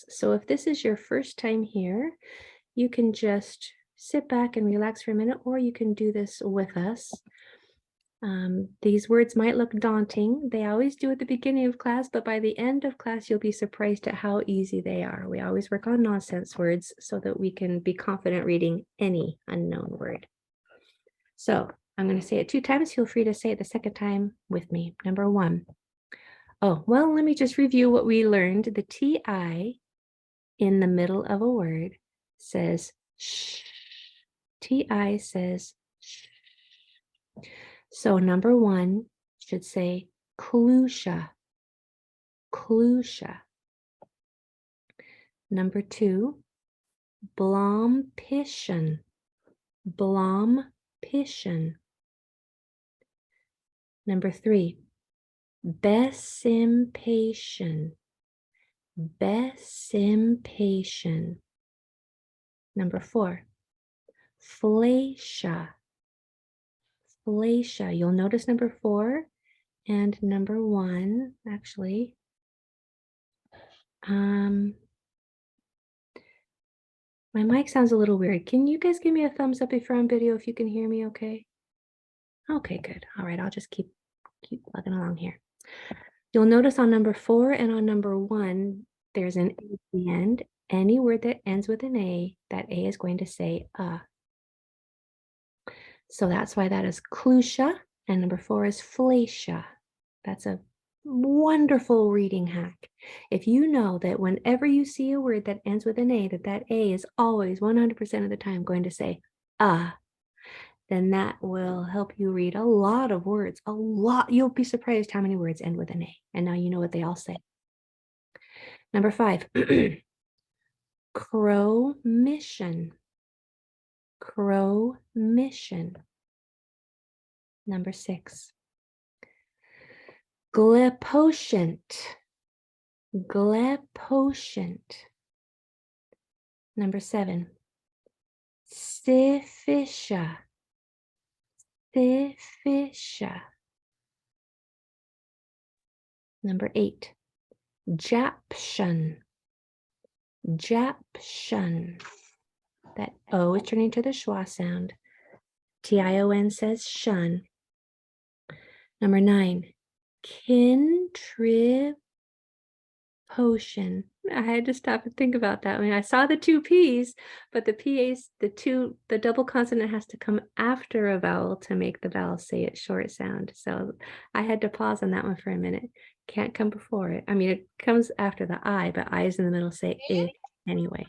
So if this is your first time here, you can just sit back and relax for a minute, or you can do this with us. These words might look daunting. They always do at the beginning of class, but by the end of class, you'll be surprised at how easy they are. We always work on nonsense words so that we can be confident reading any unknown word. So I'm going to say it 2 times. Feel free to say it the second time with me. Number 1. Oh, well, let me just review what we learned. The TI in the middle of a word says sh. TI says sh. So number 1 should say Klusha. Klusha. Number 2, Blompishen. Blompishen. Number 3, Besimpation. Besimpation. Number 4, Fleisha. Fleisha. You'll notice number 4 and number 1 actually. My mic sounds a little weird. Can you guys give me a thumbs up if you're on video, if you can hear me okay? Okay, good. All right, I'll just keep plugging along here. You'll notice on number 4 and on number 1, there's an A at the end. Any word that ends with an A, that A is going to say So that's why that is Klusha, and number 4 is Fleisha. That's a wonderful reading hack. If you know that whenever you see a word that ends with an A, that A is always 100% of the time going to say then that will help you read a lot of words. A lot. You'll be surprised how many words end with an A. And now you know what they all say. Number 5, Crow-mission. Crow-mission. Number 6, Glepotent. Glepotent. Number 7, Sifisha. Sifisha. Number 8, Jaption. Jaption. That O is turning to the schwa sound. Tion says shun. Number 9, Kintrip potion. I had to stop and think about that. I mean, I saw the 2 P's, but the PA's, the double consonant has to come after a vowel to make the vowel say its short sound. So I had to pause on that one for a minute. Can't come before it. I mean, it comes after the I, but I's in the middle say it anyway.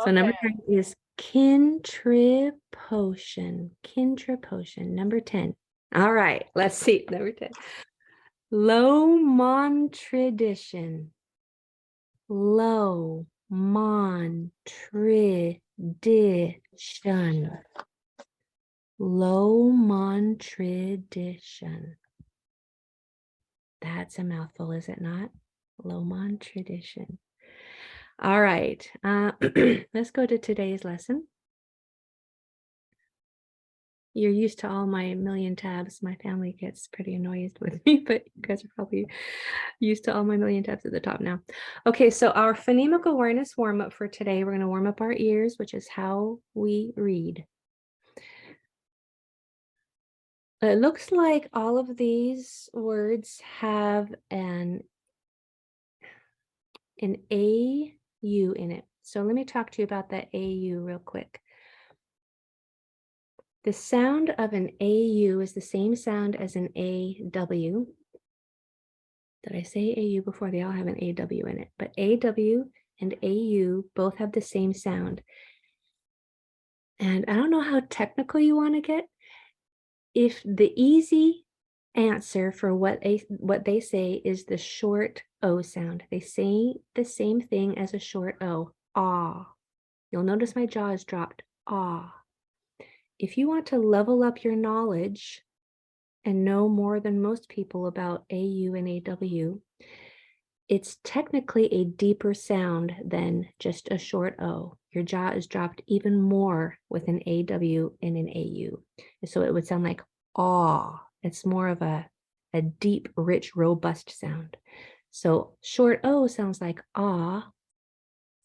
So number 9 is Kintripotion. Kintripotion. Number 10. All right, let's see. Number 10. Low-mon-tradition. Low-mon-tradition. Low-mon-tradition. That's a mouthful, is it not? Low-mon-tradition. All right, let's go to today's lesson. You're used to all my million tabs. My family gets pretty annoyed with me, but you guys are probably used to all my million tabs at the top now. Okay, so our phonemic awareness warm-up for today, we're going to warm up our ears, which is how we read. It looks like all of these words have an AU in it. So let me talk to you about that AU real quick. The sound of an AU is the same sound as an AW. Did I say AU before? They all have an AW in it, but AW and AU both have the same sound. And I don't know how technical you want to get. If the easy answer for what they say is the short O sound, they say the same thing as a short O, ah. You'll notice my jaw is dropped, ah. If you want to level up your knowledge and know more than most people about AU and AW, it's technically a deeper sound than just a short O. Your jaw is dropped even more with an AW and an AU. So it would sound like aw. It's more of a deep, rich, robust sound. So short O sounds like ah,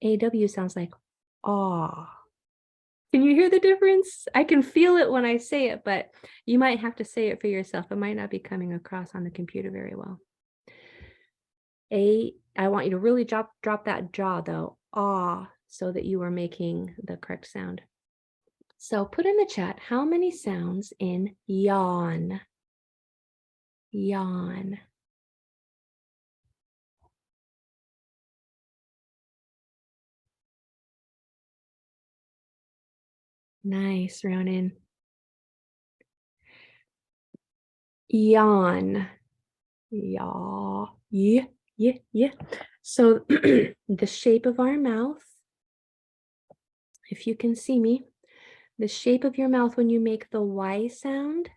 AW sounds like ah. Can you hear the difference? I can feel it when I say it, but you might have to say it for yourself. It might not be coming across on the computer very well. I want you to really drop that jaw though, ah, so that you are making the correct sound. So put in the chat, how many sounds in yawn? Yawn. Nice, Ronan. Yawn. Yaw. Yeah, yeah, yeah. So the shape of our mouth, if you can see me, the shape of your mouth when you make the Y sound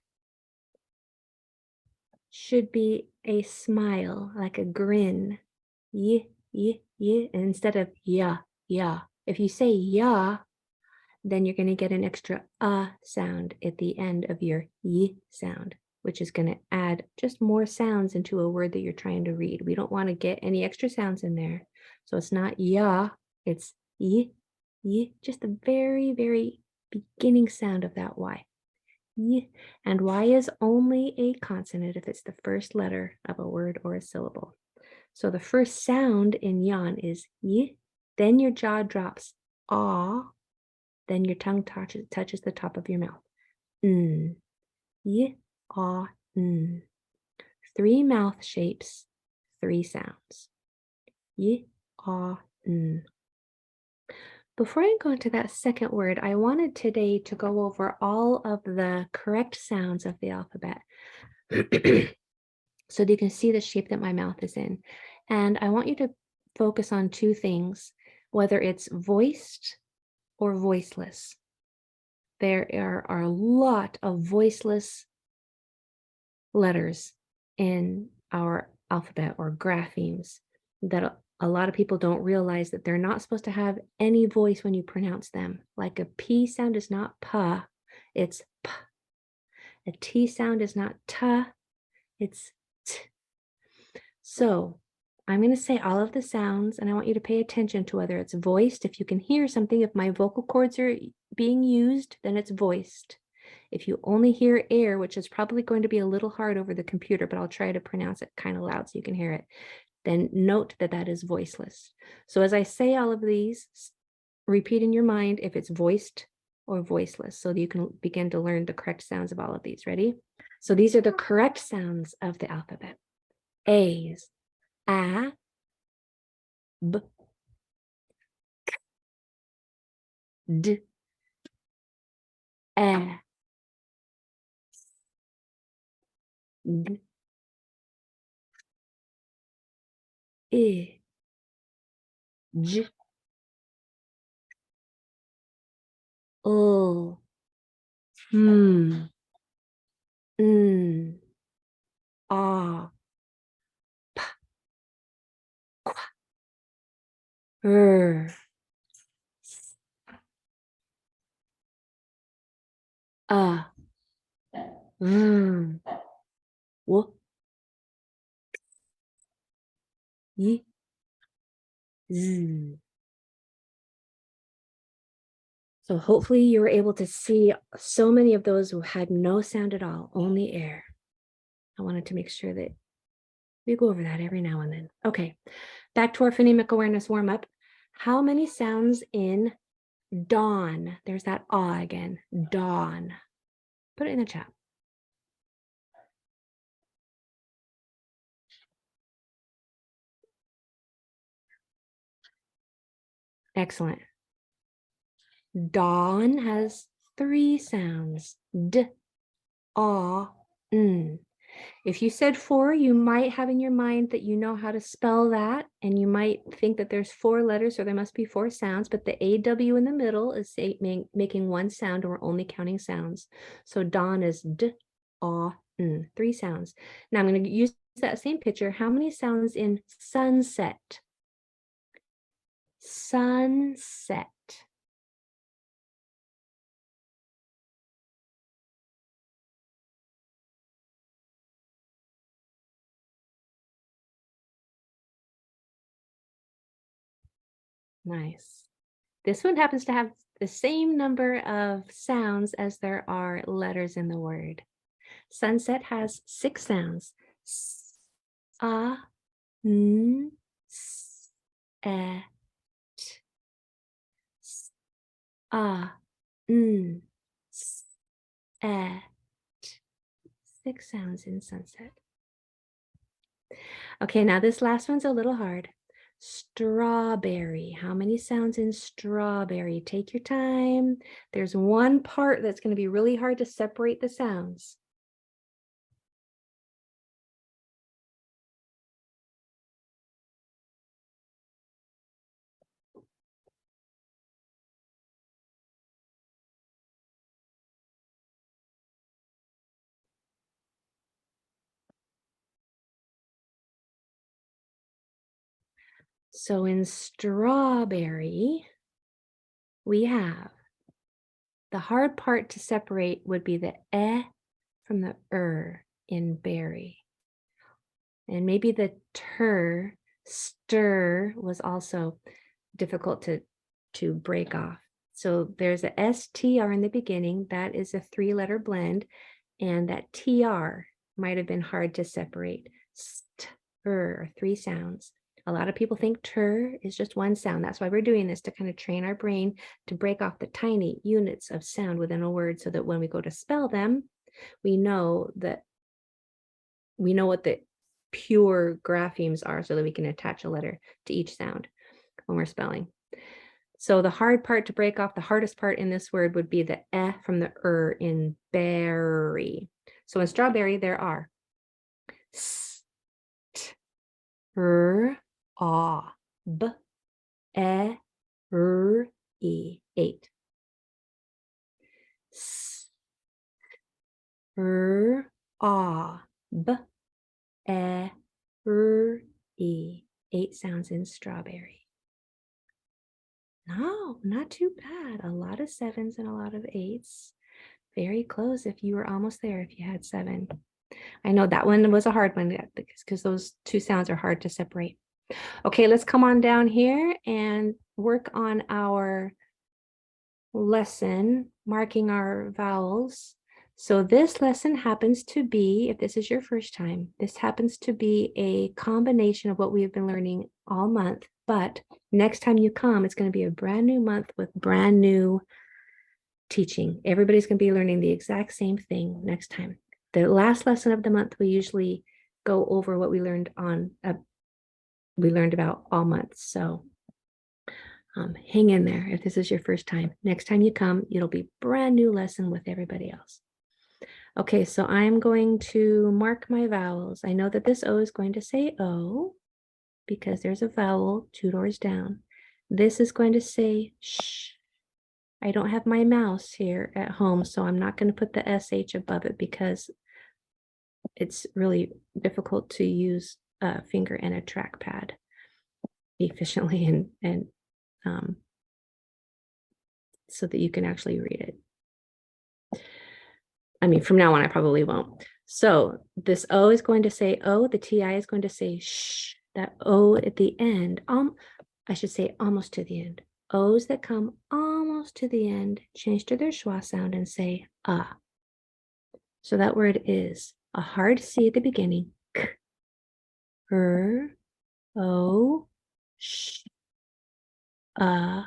should be a smile, like a grin. Yeah, yeah, yeah. And instead of yeah, yeah. If you say yeah, then you're going to get an extra sound at the end of your y sound, which is going to add just more sounds into a word that you're trying to read. We don't want to get any extra sounds in there. So it's not ya, it's y, just the very, very beginning sound of that Y. Y. And Y is only a consonant if it's the first letter of a word or a syllable. So the first sound in yawn is y, then your jaw drops ah, then your tongue touches the top of your mouth. Y, ah, 3 mouth shapes, 3 sounds. Y, ah, Before I go into that second word, I wanted today to go over all of the correct sounds of the alphabet so that you can see the shape that my mouth is in. And I want you to focus on 2 things, whether it's voiced or voiceless. There are a lot of voiceless letters in our alphabet or graphemes that a lot of people don't realize that they're not supposed to have any voice when you pronounce them. Like a P sound is not pa, it's p. A T sound is not ta, it's t. So I'm going to say all of the sounds, and I want you to pay attention to whether it's voiced. If you can hear something, if my vocal cords are being used, then it's voiced. If you only hear air, which is probably going to be a little hard over the computer, but I'll try to pronounce it kind of loud so you can hear it, then note that that is voiceless. So as I say all of these, repeat in your mind if it's voiced or voiceless so that you can begin to learn the correct sounds of all of these. Ready? So these are the correct sounds of the alphabet. A's. A, B, D, E, G, I, J, O, N, A, P, Q, R, S, A, W, Y, Z. So hopefully you were able to see so many of those who had no sound at all, only air. I wanted to make sure that we go over that every now and then. Okay, back to our phonemic awareness warm-up. How many sounds in dawn? There's that ah again, dawn. Put it in the chat. Excellent. Dawn has 3 sounds, d, ah, n. If you said 4, you might have in your mind that you know how to spell that, and you might think that there's 4 letters, so there must be 4 sounds, but the AW in the middle is making 1 sound, and we're only counting sounds. So dawn is d, ah, n, 3 sounds. Now I'm going to use that same picture. How many sounds in sunset? Sunset. Nice. This one happens to have the same number of sounds as there are letters in the word. Sunset has 6 sounds. S, a, n, s, e, t. S, a, n, s, e, t. 6 sounds in sunset. Okay, now this last one's a little hard. Strawberry. How many sounds in strawberry? Take your time. There's one part that's going to be really hard to separate the sounds. So in strawberry, we have the hard part to separate would be the from the in berry. And maybe the stir was also difficult to break off. So there's a STR in the beginning. That is a 3-letter blend. And that TR might have been hard to separate. Stir, 3 sounds. A lot of people think tur is just 1 sound. That's why we're doing this, to kind of train our brain to break off the tiny units of sound within a word, so that when we go to spell them, we know what the pure graphemes are, so that we can attach a letter to each sound when we're spelling. So the hard part to break off, the hardest part in this word would be the from the in berry. So in strawberry, there are s, t, a, b, e, e, 8. S, a, b, e, 8 sounds in strawberry. No, not too bad. A lot of 7s and a lot of 8s. Very close if you were almost there, if you had 7. I know that one was a hard one because those 2 sounds are hard to separate. Okay, let's come on down here and work on our lesson, marking our vowels. So this lesson happens to be, if this is your first time, this happens to be a combination of what we have been learning all month. But next time you come, it's going to be a brand new month with brand new teaching. Everybody's going to be learning the exact same thing next time. The last lesson of the month, we usually go over what we learned about all month. So hang in there if this is your first time. Next time you come, it'll be brand new lesson with everybody else. Okay, so I'm going to mark my vowels. I know that this O is going to say O because there's a vowel 2 doors down. This is going to say sh. I don't have my mouse here at home, so I'm not going to put the SH above it because it's really difficult to use a finger and a trackpad efficiently and so that you can actually read it. I mean, from now on, I probably won't. So this O is going to say O, the TI is going to say sh. That O at the end, I should say almost to the end. O's that come almost to the end change to their schwa sound and say So that word is a hard C at the beginning. K, O, sh, n.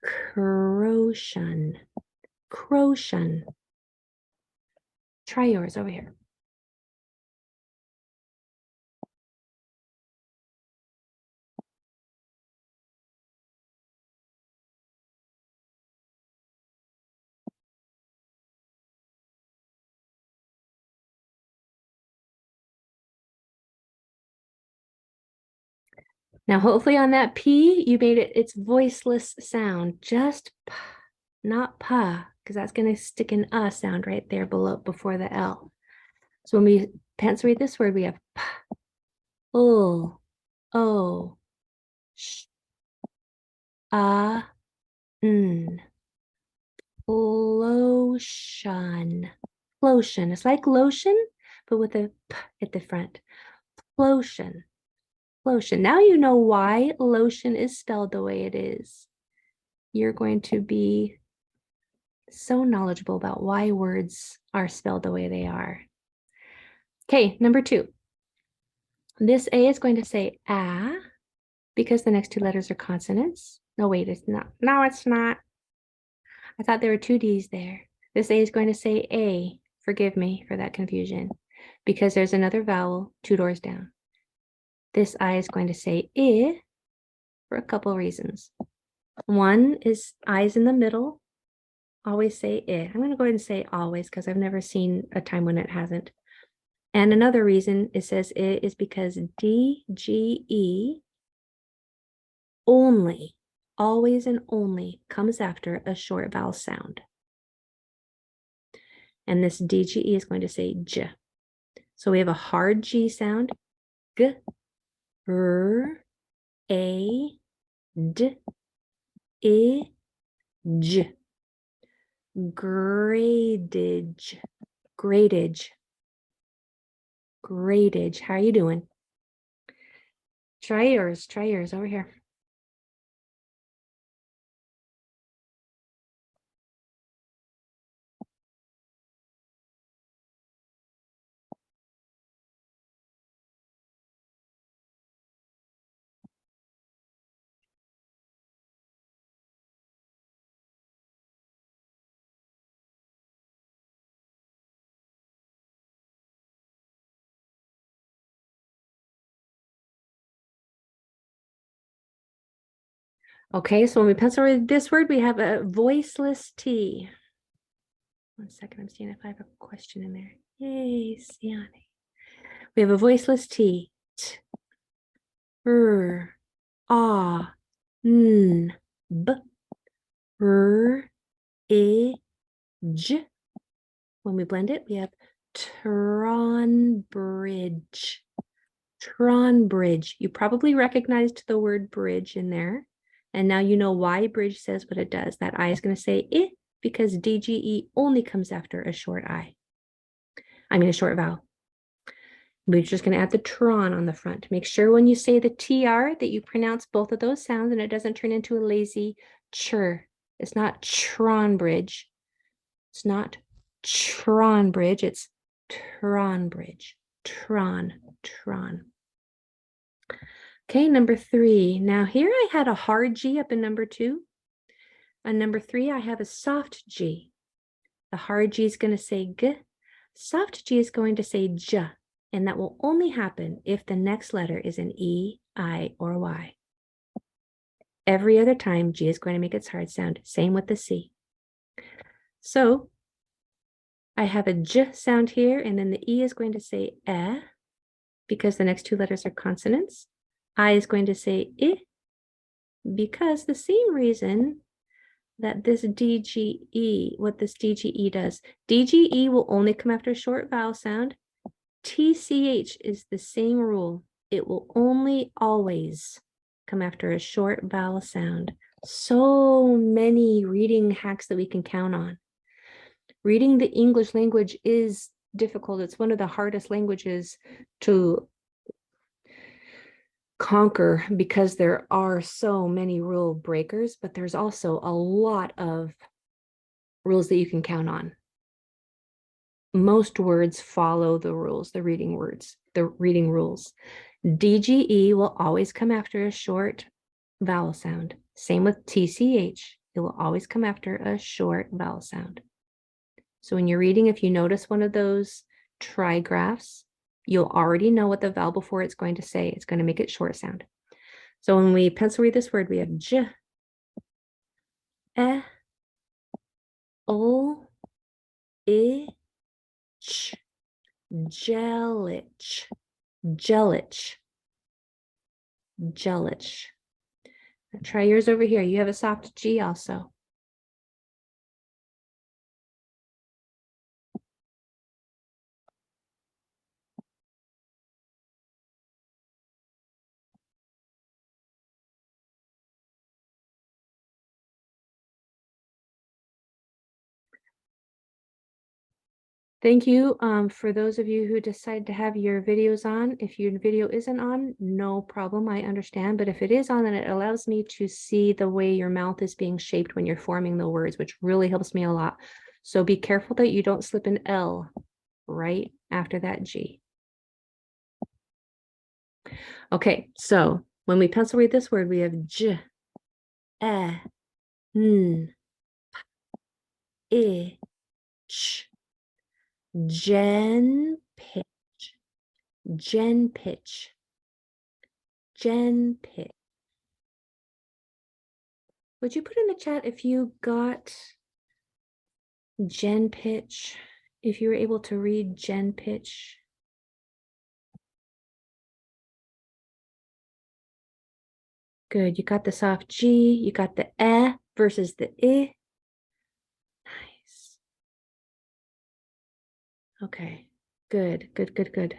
Crotion. Crotion. Try yours over here. Now, hopefully on that P, you made its voiceless sound, just P, not pa, because that's going to stick an sound right there before the L. So when we pencil read this word, we have P, O, sh, n, lotion. Lotion. It's like lotion, but with a P at the front. Lotion. lotion. Now you know why lotion is spelled the way it is. You're going to be so knowledgeable about why words are spelled the way they are. Okay, number 2. This A is going to say ah because the next 2 letters are consonants. No, wait, it's not. No, it's not. I thought there were 2 D's there. This A is going to say A. Forgive me for that confusion because there's another vowel 2 doors down. This I is going to say I for a couple reasons. One is I's in the middle. Always say I. I'm going to go ahead and say always because I've never seen a time when it hasn't. And another reason it says I is because D, G, E only, always and only comes after a short vowel sound. And this DGE is going to say J. So we have a hard G sound, G, R, A, D, I, J. Gradage, gradage, gradage. How are you doing? Try yours over here. Okay, so when we pencil read this word, we have a voiceless T. 1 second, I'm seeing if I have a question in there. Yay, Siani. We have a voiceless T. T, R, ah, n, b, r, I, j. When we blend it, we have Tronbridge. Tronbridge. You probably recognized the word bridge in there. And now you know why bridge says what it does. That I is going to say I because DGE only comes after a short I. I mean a short vowel. We're just going to add the tron on the front. Make sure when you say the TR that you pronounce both of those sounds and it doesn't turn into a lazy chur. It's not Tronbridge. It's not Tronbridge. It's Tronbridge. Tron. Okay, number 3. Now here I had a hard G up in number 2. On number 3, I have a soft G. The hard G is going to say G. Soft G is going to say J. And that will only happen if the next letter is an E, I, or Y. Every other time, G is going to make its hard sound. Same with the C. So I have a J sound here, and then the E is going to say eh, because the next 2 letters are consonants. I is going to say I, because the same reason that this DGE, what this DGE does. DGE will only come after a short vowel sound. TCH is the same rule. It will only always come after a short vowel sound. So many reading hacks that we can count on. Reading the English language is difficult. It's one of the hardest languages to conquer because there are so many rule breakers, but there's also a lot of rules that you can count on. Most words follow the rules, the reading rules. DGE will always come after a short vowel sound. Same with TCH. It will always come after a short vowel sound. So when you're reading, if you notice one of those trigraphs, you'll already know what the vowel before it's going to say. It's going to make it short sound. So when we pencil read this word, we have J, E, O, I, Ch, Jelich, Jelich, Jelich. Now try yours over here. You have a soft G also. Thank you for those of you who decide to have your videos on. If your video isn't on, no problem, I understand. But if it is on, then it allows me to see the way your mouth is being shaped when you're forming the words, which really helps me a lot. So be careful that you don't slip an L right after that G. Okay, so when we pencil read this word, we have J, E, N, I, Ch, Gen pitch, Gen pitch, Gen pitch. Would you put in the chat if you got Gen pitch, if you were able to read Gen pitch? Good, you got the soft G, you got the E versus the I. Nice. Okay, good, good, good, good.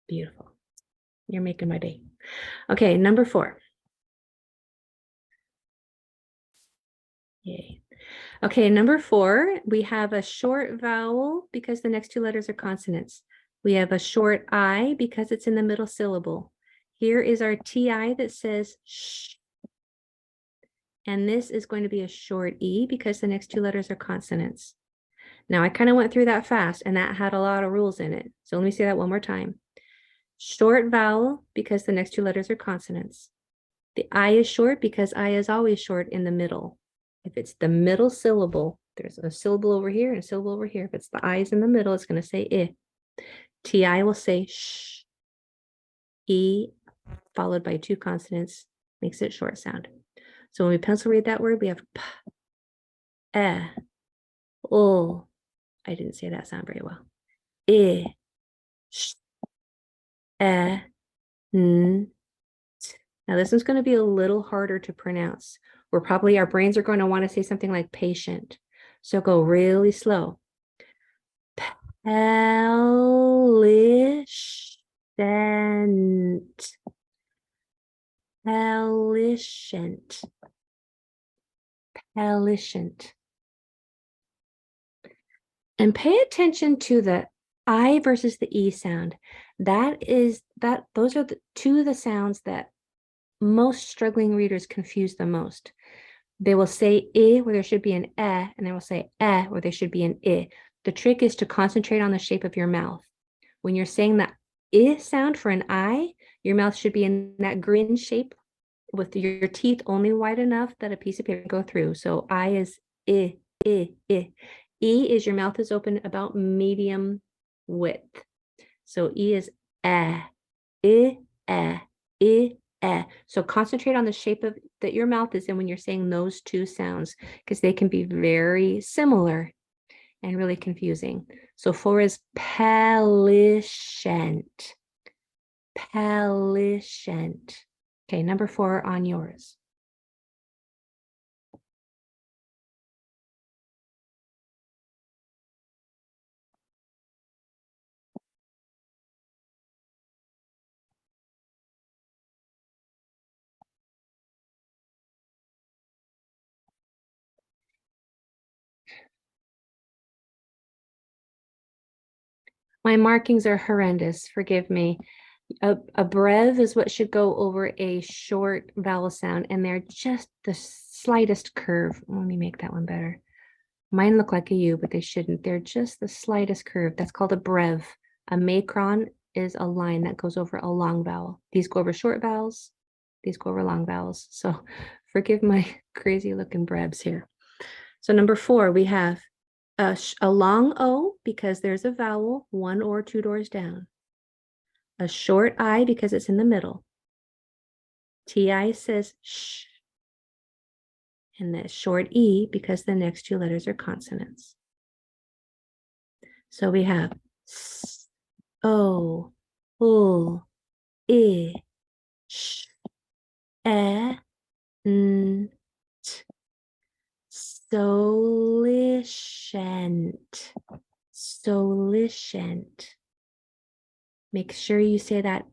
Beautiful. You're making my day. Okay, number 4. Yay. Okay, number 4, we have a short vowel because the next 2 letters are consonants. We have a short I because it's in the middle syllable. Here is our TI that says sh. And this is going to be a short E because the next 2 letters are consonants. Now, I kind of went through that fast and that had a lot of rules in it. So let me say that one more time. Short vowel because the next 2 letters are consonants. The I is short because I is always short in the middle. If it's the middle syllable, there's a syllable over here and a syllable over here. If it's the I's in the middle, it's going to say I. TI will say sh. E followed by 2 consonants makes it short sound. So when we pencil read that word, we have p, e, o. I didn't say that sound very well. I, sh, e, n, t. Now this one's going to be a little harder to pronounce. Our brains are going to want to say something like patient. So go really slow. Peliscent. Peliscent. Peliscent. And pay attention to the I versus the E sound. Those are the 2 of the sounds that most struggling readers confuse the most. They will say I where there should be an E, and they will say where there should be an I. The trick is to concentrate on the shape of your mouth. When you're saying the I sound for an I, your mouth should be in that grin shape with your teeth only wide enough that a piece of paper go through. So I is I, I, I. E is your mouth is open about medium width. So E is I, I, I. So concentrate on the shape of that your mouth is in when you're saying those 2 sounds, because they can be very similar and really confusing. So 4 is peliscent. Peliscent. Okay, number 4 on yours. My markings are horrendous, forgive me. A brev is what should go over a short vowel sound, and they're just the slightest curve. Let me make that one better. Mine look like a U, but they shouldn't. They're just the slightest curve. That's called a brev. A macron is a line that goes over a long vowel. These go over short vowels. These go over long vowels. So forgive my crazy looking brevs here. So number 4, we have a long O because there's a vowel 1 or 2 doors down. A short I because it's in the middle. TI says sh. And the short E because the next 2 letters are consonants. So we have S, O, U, I, sh, E, N, T. Solicient. Solicient. Make sure you say that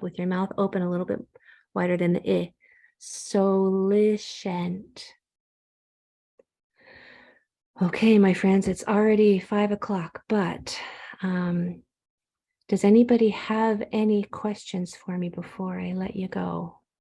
with your mouth open a little bit wider than the I. Solicient. Okay, my friends, it's already 5 o'clock, but does anybody have any questions for me before I let you go?